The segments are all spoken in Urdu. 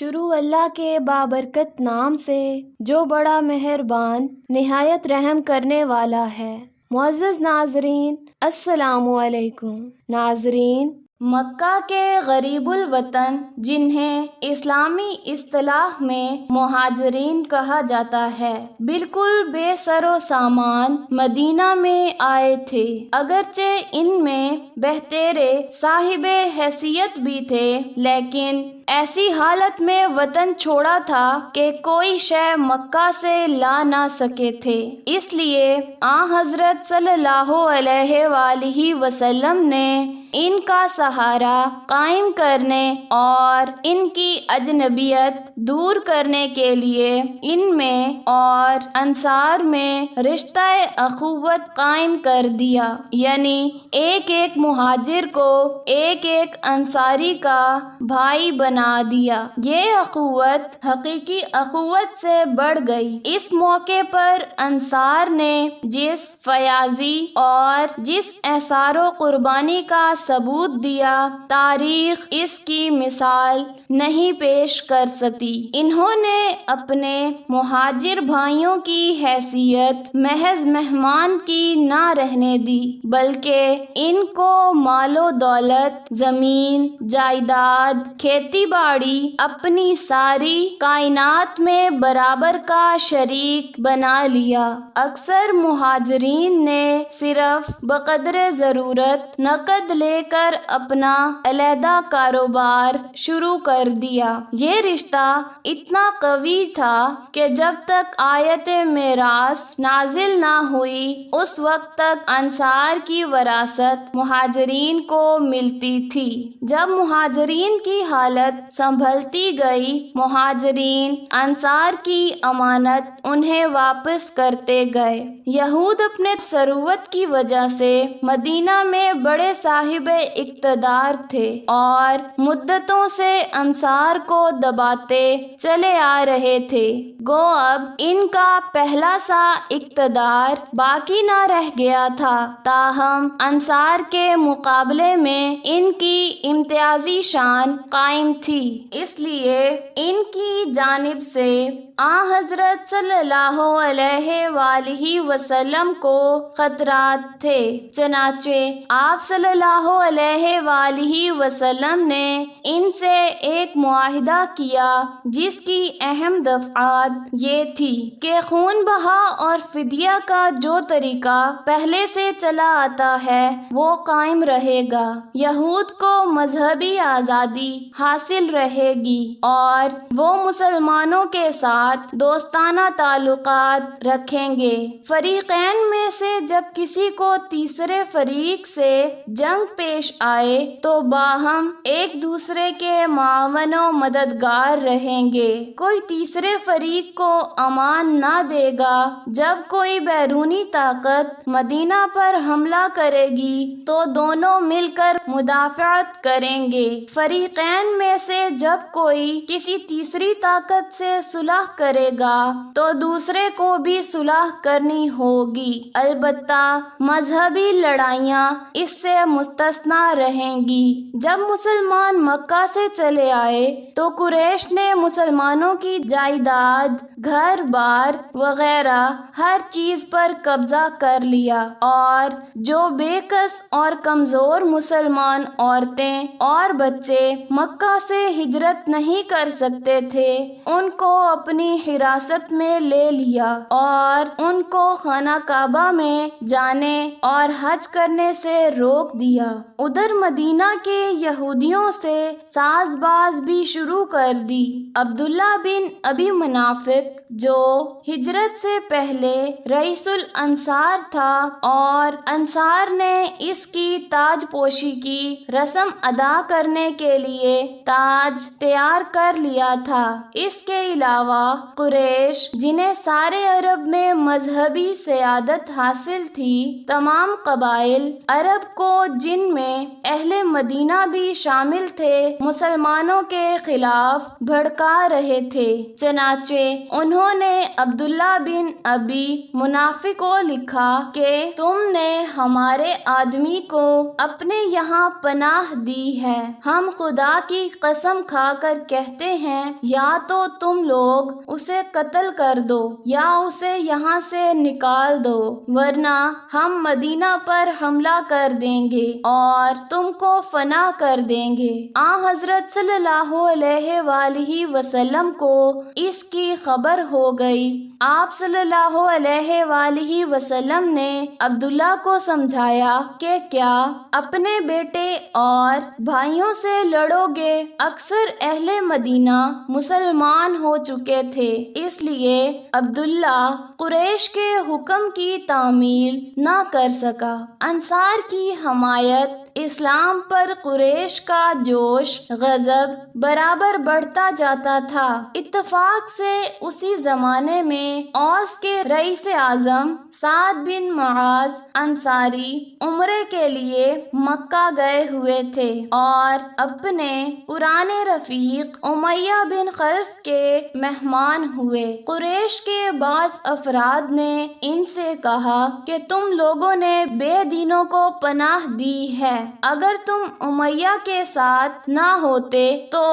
شروع اللہ کے بابرکت نام سے جو بڑا مہربان نہایت رحم کرنے والا ہے۔ معزز ناظرین، السلام علیکم۔ ناظرین، مکہ کے غریب الوطن جنہیں اسلامی اصطلاح میں مہاجرین کہا جاتا ہے، بالکل بے سر و سامان مدینہ میں آئے تھے۔ اگرچہ ان میں بہتیرے صاحب حیثیت بھی تھے، لیکن ایسی حالت میں وطن چھوڑا تھا کہ کوئی شے مکہ سے لا نہ سکے تھے۔ اس لیے آن حضرت صلی اللہ علیہ وآلہ وسلم نے ان کا سہارا قائم کرنے اور ان کی اجنبیت دور کرنے کے لیے ان میں اور انصار میں رشتہ اخوت قائم کر دیا، یعنی ایک ایک مہاجر کو ایک ایک انصاری کا بھائی بنا دیا۔ یہ اخوت حقیقی اخوت سے بڑھ گئی۔ اس موقع پر انصار نے جس فیاضی اور جس ایثار و قربانی کا ثبوت دیا، تاریخ اس کی مثال نہیں پیش کر سکتی۔ انہوں نے اپنے مہاجر بھائیوں کی حیثیت محض مہمان کی نہ رہنے دی، بلکہ ان کو مال و دولت، زمین جائیداد، کھیتی باڑی، اپنی ساری کائنات میں برابر کا شریک بنا لیا۔ اکثر مہاجرین نے صرف بقدر ضرورت نقد لے کر اپنا علیحدہ کاروبار شروع کر دیا۔ یہ رشتہ اتنا قوی تھا کہ جب تک آیت میراث نازل نہ ہوئی، اس وقت تک انصار کی وراثت مہاجرین کو ملتی تھی۔ جب مہاجرین کی حالت سنبھلتی گئی، مہاجرین انصار کی امانت انہیں واپس کرتے گئے۔ یہود اپنے ثروت کی وجہ سے مدینہ میں بڑے صاحب اقتدار تھے اور مدتوں سے انصار کو دباتے چلے آ رہے تھے۔ گو اب ان کا پہلا سا اقتدار باقی نہ رہ گیا تھا، تاہم انصار کے مقابلے میں ان کی امتیازی شان قائم تھی۔ اس لیے ان کی جانب سے آن حضرت صلی اللہ علیہ وآلہ وسلم کو خطرات تھے۔ چنانچہ آپ صلی اللہ علیہ وآلہ وسلم نے ان سے ایک معاہدہ کیا، جس کی اہم دفعات یہ تھی کہ خون بہا اور فدیہ کا جو طریقہ پہلے سے چلا آتا ہے وہ قائم رہے گا۔ یہود کو مذہبی آزادی حاصل رہے گی اور وہ مسلمانوں کے ساتھ دوستانہ تعلقات رکھیں گے۔ فریقین میں سے جب کسی کو تیسرے فریق سے جنگ پیش آئے تو باہم ایک دوسرے کے معاون و مددگار رہیں گے۔ کوئی تیسرے فریق کو امان نہ دے گا۔ جب کوئی بیرونی طاقت مدینہ پر حملہ کرے گی تو دونوں مل کر مدافعت کریں گے۔ فریقین میں سے جب کوئی کسی تیسری طاقت سے صلح کرے گا تو دوسرے کو بھی صلح کرنی ہوگی، البتہ مذہبی لڑائیاں اس سے مستثنیٰ رہیں گی۔ جب مسلمان مکہ سے چلے آئے تو قریش نے مسلمانوں کی جائیداد، گھر بار وغیرہ ہر چیز پر قبضہ کر لیا، اور جو بے کس اور کمزور مسلمان عورتیں اور بچے مکہ سے ہجرت نہیں کر سکتے تھے، ان کو اپنی حراست میں لے لیا اور ان کو خانہ کعبہ میں جانے اور حج کرنے سے روک دیا۔ ادھر مدینہ کے یہودیوں سے ساز باز بھی شروع کر دی۔ عبداللہ بن ابی منافق جو ہجرت سے پہلے رئیس الانصار تھا اور انصار نے اس کی تاج پوشی کی رسم ادا کرنے کے لیے تاج تیار کر لیا تھا۔ اس کے علاوہ قریش، جنہیں سارے عرب میں مذہبی سیادت حاصل تھی، تمام قبائل عرب کو جن جن میں اہل مدینہ بھی شامل تھے، مسلمانوں کے خلاف بھڑکا رہے تھے۔ چنانچہ انہوں نے عبداللہ بن ابی منافق کو لکھا کہ تم نے ہمارے آدمی کو اپنے یہاں پناہ دی ہے، ہم خدا کی قسم کھا کر کہتے ہیں یا تو تم لوگ اسے قتل کر دو یا اسے یہاں سے نکال دو، ورنہ ہم مدینہ پر حملہ کر دیں گے اور تم کو فنا کر دیں گے۔ حضرت صلی اللہ علیہ وآلہ وسلم کو اس کی خبر ہو گئی۔ آپ صلی اللہ علیہ وآلہ وسلم نے عبداللہ کو سمجھایا کہ کیا اپنے بیٹے اور بھائیوں سے لڑو گے؟ اکثر اہل مدینہ مسلمان ہو چکے تھے، اس لیے عبداللہ قریش کے حکم کی تعمیل نہ کر سکا۔ انصار کی حمایت، اسلام پر قریش کا جوش غضب برابر بڑھتا جاتا تھا۔ اتفاق سے اسی زمانے میں اوس کے رئیس اعظم سعد بن معاذ انصاری عمرے کے لیے مکہ گئے ہوئے تھے اور اپنے پرانے رفیق امیہ بن خلف کے مہمان ہوئے۔ قریش کے بعض افراد نے ان سے کہا کہ تم لوگوں نے بے دینوں کو پناہ دی ہے، اگر تم امیہ کے ساتھ نہ ہوتے تو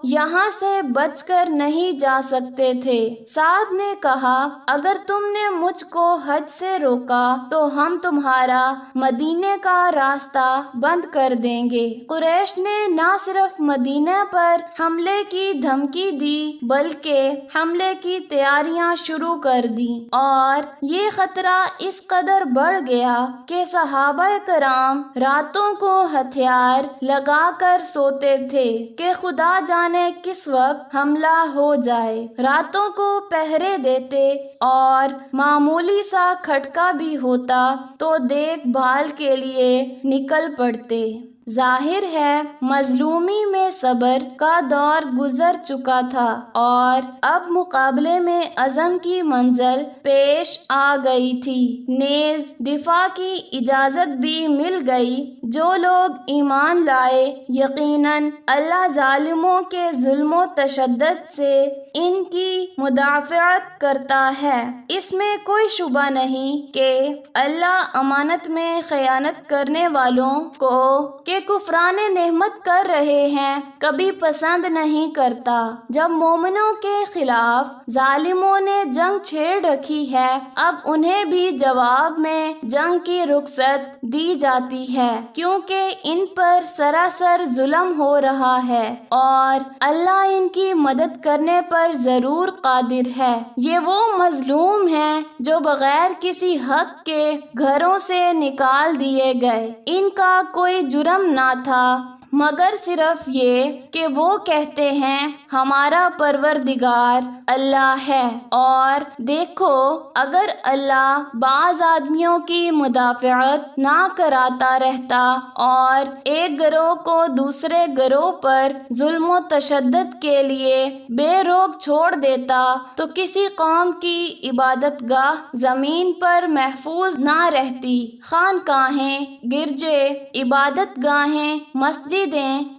یہاں سے بچ کر نہیں جا سکتے تھے۔ سعد نے کہا اگر تم نے مجھ کو حج سے روکا تو ہم تمہارا مدینے کا راستہ بند کر دیں گے۔ قریش نے نہ صرف مدینے پر حملے کی دھمکی دی بلکہ حملے کی تیاریاں شروع کر دیں، اور یہ خطرہ اس قدر بڑھ گیا کہ صحابہ کرام راتوں کو ہتھیار لگا کر سوتے تھے کہ خدا جانے کس وقت حملہ ہو جائے۔ راتوں کو پہرے دیتے اور معمولی سا کھٹکا بھی ہوتا تو دیکھ بھال کے لیے نکل پڑتے۔ ظاہر ہے مظلومی میں صبر کا دور گزر چکا تھا اور اب مقابلے میں عزم کی منزل پیش آ گئی تھی، نیز دفاع کی اجازت بھی مل گئی۔ جو لوگ ایمان لائے یقیناً اللہ ظالموں کے ظلم و تشدد سے ان کی مدافعت کرتا ہے۔ اس میں کوئی شبہ نہیں کہ اللہ امانت میں خیانت کرنے والوں کو کہ کفران نعمت کر رہے ہیں کبھی پسند نہیں کرتا۔ جب مومنوں کے خلاف ظالموں نے جنگ چھیڑ رکھی ہے، اب انہیں بھی جواب میں جنگ کی رخصت دی جاتی ہے، کیونکہ ان پر سراسر ظلم ہو رہا ہے اور اللہ ان کی مدد کرنے پر ضرور قادر ہے۔ یہ وہ مظلوم ہیں جو بغیر کسی حق کے گھروں سے نکال دیے گئے، ان کا کوئی جرم نہ تھا مگر صرف یہ کہ وہ کہتے ہیں ہمارا پروردگار اللہ ہے، اور دیکھو اگر اللہ بعض آدمیوں کی مدافعت نہ کراتا رہتا اور ایک گروہ کو دوسرے گروہ پر ظلم و تشدد کے لیے بے روک چھوڑ دیتا تو کسی قوم کی عبادت گاہ زمین پر محفوظ نہ رہتی۔ خانقاہیں، گرجے، عبادت گاہیں، مسجدیں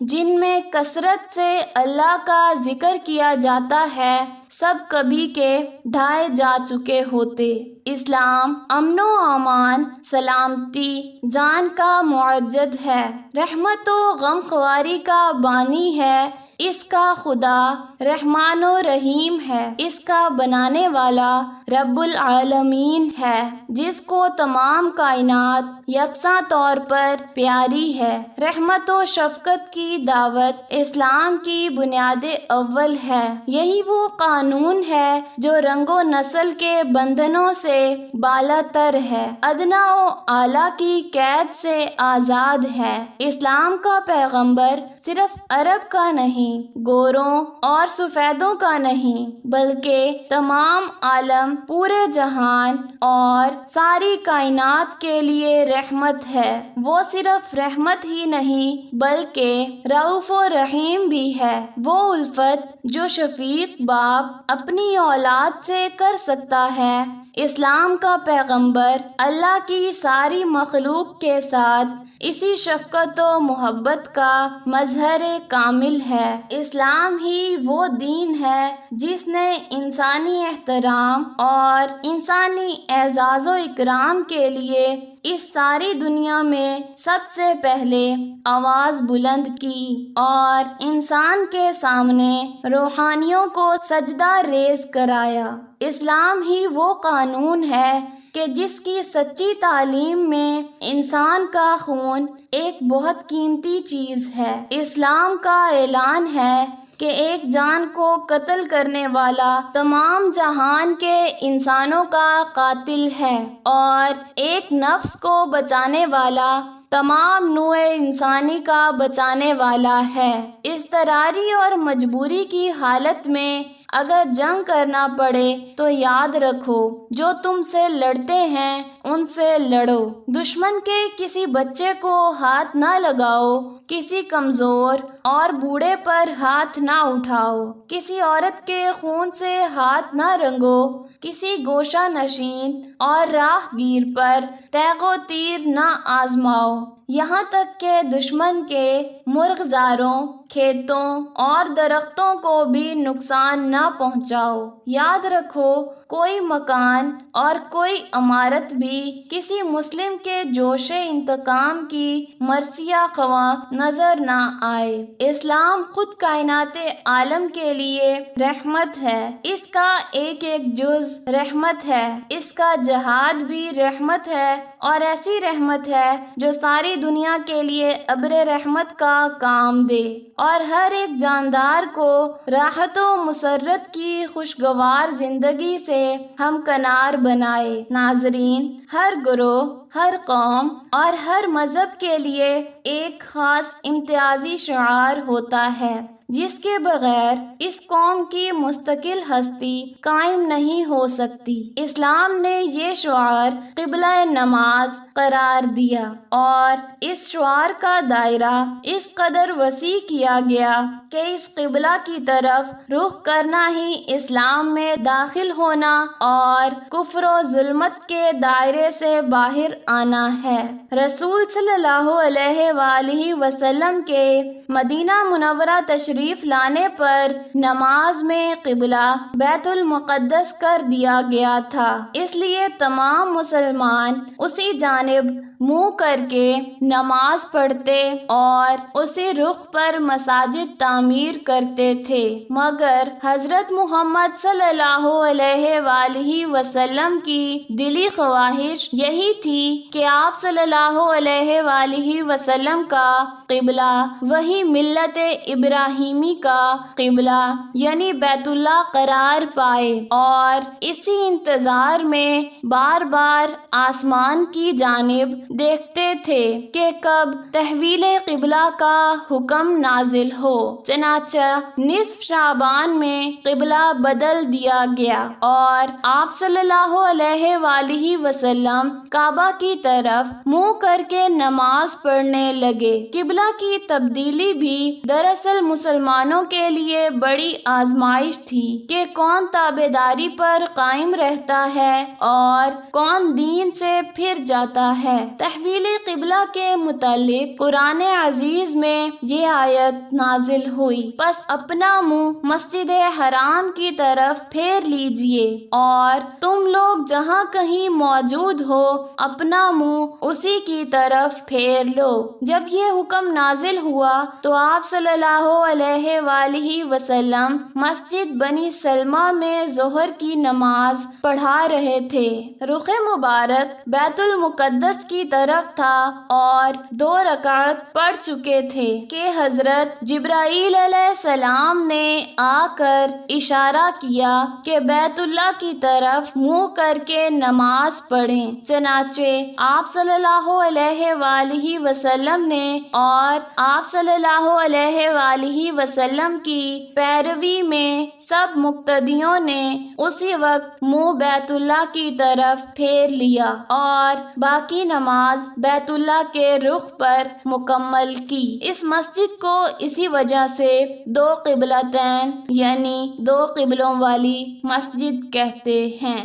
جن میں کثرت سے اللہ کا ذکر کیا جاتا ہے، سب کبھی کے ڈھائے جا چکے ہوتے۔ اسلام امن و امان، سلامتی، جان کا معجد ہے، رحمت و غمخواری کا بانی ہے، اس کا خدا رحمان و رحیم ہے، اس کا بنانے والا رب العالمین ہے، جس کو تمام کائنات یکساں طور پر پیاری ہے۔ رحمت و شفقت کی دعوت اسلام کی بنیاد اول ہے۔ یہی وہ قانون ہے جو رنگ و نسل کے بندھنوں سے بالا تر ہے، ادنا و اعلیٰ کی قید سے آزاد ہے۔ اسلام کا پیغمبر صرف عرب کا نہیں، گوروں اور سفیدوں کا نہیں، بلکہ تمام عالم، پورے جہان اور ساری کائنات کے لیے رحمت ہے۔ وہ صرف رحمت ہی نہیں بلکہ رؤوف و رحیم بھی ہے۔ وہ الفت جو شفیق باپ اپنی اولاد سے کر سکتا ہے، اسلام کا پیغمبر اللہ کی ساری مخلوق کے ساتھ اسی شفقت و محبت کا مظہر کامل ہے۔ اسلام ہی وہ دین ہے جس نے انسانی احترام اور انسانی اعزاز و اکرام کے لیے اس ساری دنیا میں سب سے پہلے آواز بلند کی اور انسان کے سامنے روحانیوں کو سجدہ ریز کرایا۔ اسلام ہی وہ قانون ہے کہ جس کی سچی تعلیم میں انسان کا خون ایک بہت قیمتی چیز ہے۔ اسلام کا اعلان ہے کہ ایک جان کو قتل کرنے والا تمام جہان کے انسانوں کا قاتل ہے اور ایک نفس کو بچانے والا تمام نوع انسانی کا بچانے والا ہے۔ اضطراری اور مجبوری کی حالت میں اگر جنگ کرنا پڑے تو یاد رکھو، جو تم سے لڑتے ہیں ان سے لڑو۔ دشمن کے کسی بچے کو ہاتھ نہ لگاؤ، کسی کمزور اور بوڑھے پر ہاتھ نہ اٹھاؤ، کسی عورت کے خون سے ہاتھ نہ رنگو، کسی گوشہ نشین اور راہ گیر پر تیغ و تیر نہ آزماؤ، یہاں تک کہ دشمن کے مرغزاروں، کھیتوں اور درختوں کو بھی نقصان نہ پہنچاؤ۔ یاد رکھو، کوئی مکان اور کوئی عمارت بھی کسی مسلم کے جوش انتقام کی مرثیہ خواہ نظر نہ آئے۔ اسلام خود کائنات عالم کے لیے رحمت ہے، اس کا ایک ایک جز رحمت ہے، اس کا جہاد بھی رحمت ہے اور ایسی رحمت ہے جو ساری دنیا کے لیے ابر رحمت کا کام دے اور ہر ایک جاندار کو راحت و مسرت کی خوشگوار زندگی سے ہمکنار بنائے۔ ناظرین، ہر گروہ، ہر قوم اور ہر مذہب کے لیے ایک خاص امتیازی شعار ہوتا ہے جس کے بغیر اس قوم کی مستقل ہستی قائم نہیں ہو سکتی۔ اسلام نے یہ شعار قبلہ نماز قرار دیا اور اس شعار کا دائرہ اس قدر وسیع کیا گیا کہ اس قبلہ کی طرف رخ کرنا ہی اسلام میں داخل ہونا اور کفر و ظلمت کے دائرے سے باہر آنا ہے۔ رسول صلی اللہ علیہ وآلہ وسلم کے مدینہ منورہ تشریف لانے پر نماز میں قبلہ بیت المقدس کر دیا گیا تھا، اس لیے تمام مسلمان اسی جانب منہ کر کے نماز پڑھتے اور اسی رخ پر مساجد تعمیر کرتے تھے، مگر حضرت محمد صلی اللہ علیہ وآلہ وسلم کی دلی خواہش یہی تھی کہ آپ صلی اللہ علیہ وآلہ وسلم کا قبلہ وہی ملت ابراہیمی کا قبلہ یعنی بیت اللہ قرار پائے، اور اسی انتظار میں بار بار آسمان کی جانب دیکھتے تھے کہ کب تحویل قبلہ کا حکم نازل ہو۔ چنانچہ نصف شعبان میں قبلہ بدل دیا گیا اور آپ صلی اللہ علیہ وآلہ وسلم کعبہ کی طرف منہ کر کے نماز پڑھنے لگے۔ قبلہ کی تبدیلی بھی دراصل مسلمانوں کے لیے بڑی آزمائش تھی کہ کون تابعداری پر قائم رہتا ہے اور کون دین سے پھر جاتا ہے۔ تحویل قبلہ کے متعلق قرآن عزیز میں یہ آیت نازل ہوئی، پس اپنا منہ مسجد حرام کی طرف پھیر لیجئے اور تم لوگ جہاں کہیں موجود ہو اپنا منہ اسی کی طرف پھیر لو۔ جب یہ حکم نازل ہوا تو آپ صلی اللہ علیہ علیہ وآلہ وسلم مسجد بنی سلمہ میں ظہر کی نماز پڑھا رہے تھے۔ رخ مبارک بیت المقدس کی طرف تھا اور 2 رکعت پڑھ چکے تھے کہ حضرت جبرائیل علیہ السلام نے آ کر اشارہ کیا کہ بیت اللہ کی طرف منہ کر کے نماز پڑھیں۔ چنانچہ آپ صلی اللہ علیہ وآلہ وسلم نے اور آپ صلی اللہ علیہ وآلہ وسلم کی پیروی میں سب مقتدیوں نے اسی وقت منہ بیت اللہ کی طرف پھیر لیا اور باقی نماز بیت اللہ کے رخ پر مکمل کی۔ اس مسجد کو اسی وجہ سے 2 قبلتین یعنی 2 قبلوں والی مسجد کہتے ہیں۔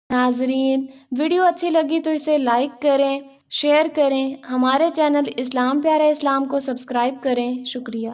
ناظرین، ویڈیو اچھی لگی تو اسے لائک کریں، شیئر کریں، ہمارے چینل اسلام پیارا اسلام کو سبسکرائب کریں۔ شکریہ۔